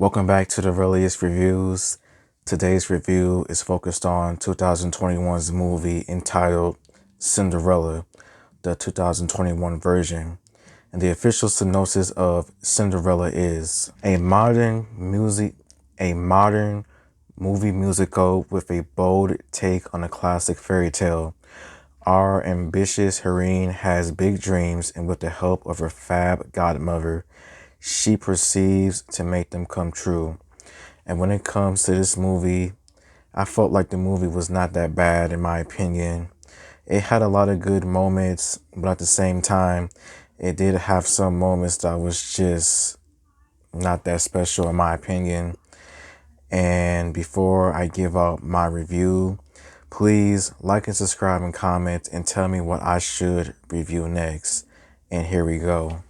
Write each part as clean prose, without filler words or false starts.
Welcome back to the Earliest Reviews. Today's review is focused on 2021's movie entitled Cinderella, the 2021 version. And the official synopsis of Cinderella is a modern movie musical with a bold take on a classic fairy tale. Our ambitious heroine has big dreams, and with the help of her fab godmother, she proceeds to make them come true. And when it comes to this movie, I felt like the movie was not that bad in my opinion. It had a lot of good moments, but at the same time, it did have some moments that was just not that special in my opinion. And before I give out my review, please like and subscribe and comment and tell me what I should review next. And here we go.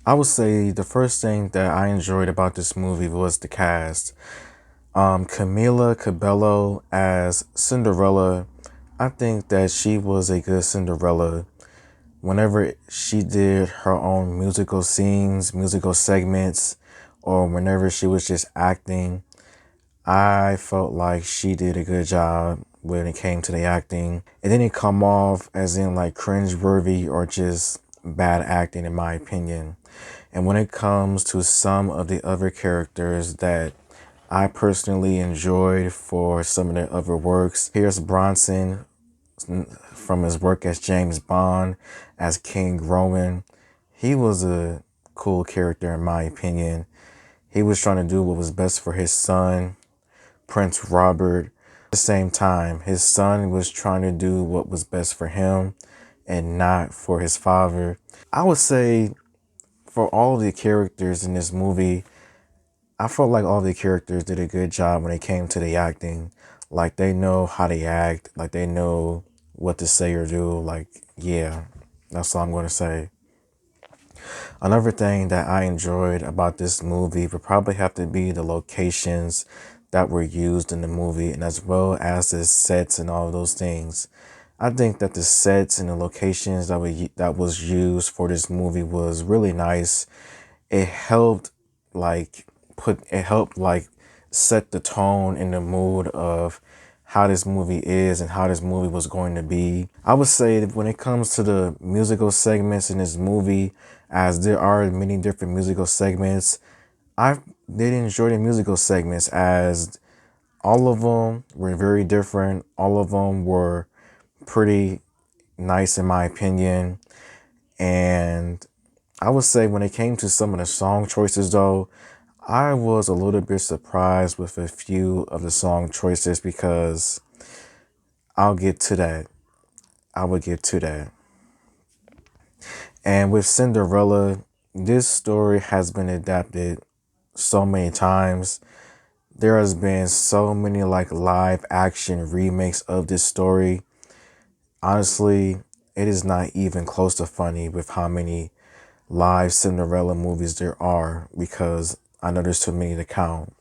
I would say the first thing that I enjoyed about this movie was the cast. Camila Cabello as Cinderella. I think that she was a good Cinderella. Whenever she did her own musical scenes, musical segments, or whenever she was just acting, I felt like she did a good job when it came to the acting. It didn't come off as in like cringeworthy or just bad acting in my opinion. And when it comes to some of the other characters that I personally enjoyed for some of their other works, Pierce Bronson from his work as James Bond, as King Rowan, he was a cool character in my opinion. He was trying to do what was best for his son, Prince Robert. At the same time, his son was trying to do what was best for him and not for his father. I would say for all the characters in this movie, I felt like all the characters did a good job when it came to the acting. Like they know how to act, like they know what to say or do. Like, yeah, that's all I'm going to say. Another thing that I enjoyed about this movie would probably have to be the locations that were used in the movie, and as well as the sets and all of those things. I think that the sets and the locations that was used for this movie was really nice. It helped like set the tone and the mood of how this movie is and how this movie was going to be. I would say that when it comes to the musical segments in this movie, as there are many different musical segments, I did enjoy the musical segments as all of them were very different. All of them were pretty nice in my opinion. And I would say when it came to some of the song choices though, I was a little bit surprised with a few of the song choices because I'll get to that. I will get to that. And with Cinderella, this story has been adapted so many times. There has been so many like live action remakes of this story. Honestly, it is not even close to funny with how many live Cinderella movies there are because I know there's too many to count.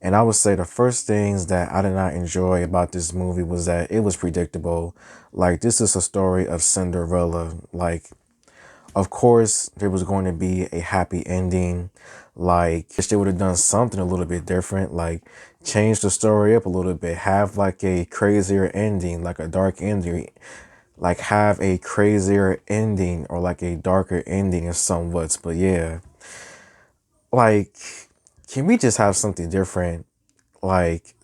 And I would say the first things that I did not enjoy about this movie was that it was predictable. Like, this is a story of Cinderella. Like, of course, there was going to be a happy ending. Like, if they would have done something a little bit different, like change the story up a little bit, have like a crazier ending, like a dark ending, like have a crazier ending or like a darker ending in somewhat. But yeah, like, can we just have something different? Like,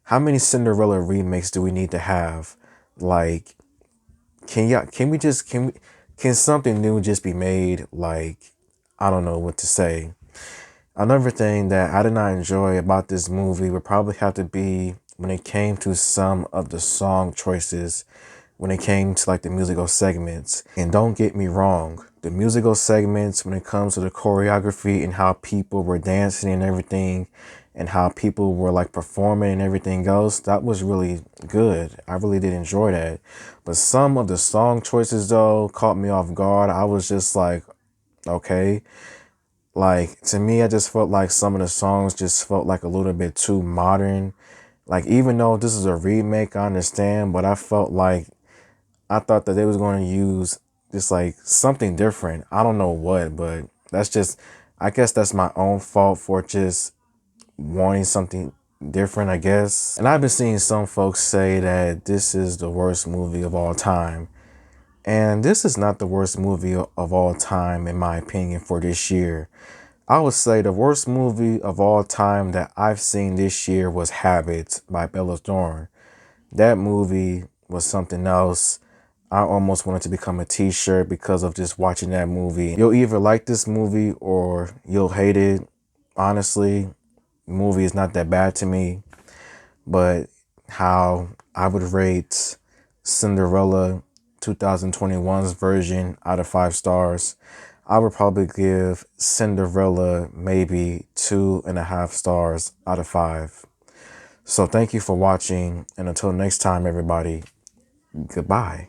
how many Cinderella remakes do we need to have? Like, can something new just be made? Like, I don't know what to say. Another thing that I did not enjoy about this movie would probably have to be when it came to some of the song choices, when it came to like the musical segments. And don't get me wrong, the musical segments, when it comes to the choreography and how people were dancing and everything, and how people were like performing and everything else, that was really good. I really did enjoy that. But some of the song choices though caught me off guard. I was just like, okay. Like, to me, I just felt like some of the songs just felt like a little bit too modern. Like, even though this is a remake, I understand, but I felt like I thought that they was going to use just like something different. I don't know what, but that's just, I guess that's my own fault for just wanting something different, I guess. And I've been seeing some folks say that this is the worst movie of all time. And this is not the worst movie of all time, in my opinion, for this year. I would say the worst movie of all time that I've seen this year was Habit by Bella Thorne. That movie was something else. I almost wanted to become a t-shirt because of just watching that movie. You'll either like this movie or you'll hate it. Honestly, the movie is not that bad to me. But how I would rate Cinderella 2021's version out of 5 stars, I would probably give Cinderella maybe 2.5 stars out of 5. So thank you for watching, and until next time, everybody, goodbye.